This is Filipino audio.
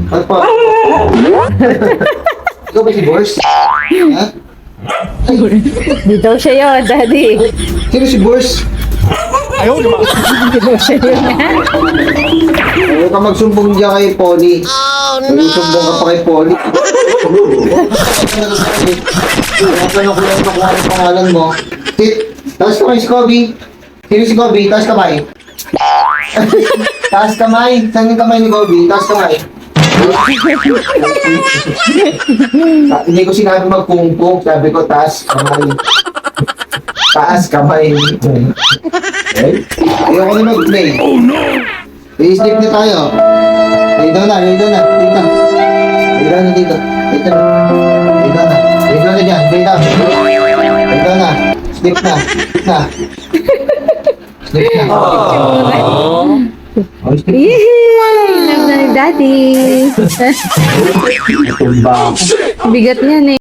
Ano pa? Ikaw ba si Boris? Ha? Di daw siya yun, daddy. Sino si Boris? Di daw siya yun. Huwag ka magsumbong dyan kay Polly. Magsumbong ka pa kay Polly. Kaya ko lang kung ano pangalan mo. Taas kamay si Kobe. Sino si Kobe? Taas kamay. Taas kamay. Saan yung kamay ni Kobe? Taas kamay. Hindi ko sinabi magpungpong. Sabi ko taas kamay. Taas kamay. Okay? Ayoko na mag-play. Oh no! I-sleep na tayo. Lay down na. Dito. Lay down na. Lay down na dyan. Lay down na. Sleep na. Sleep na. Yay! Love na ni daddy. Tumba. Bigat niyan eh.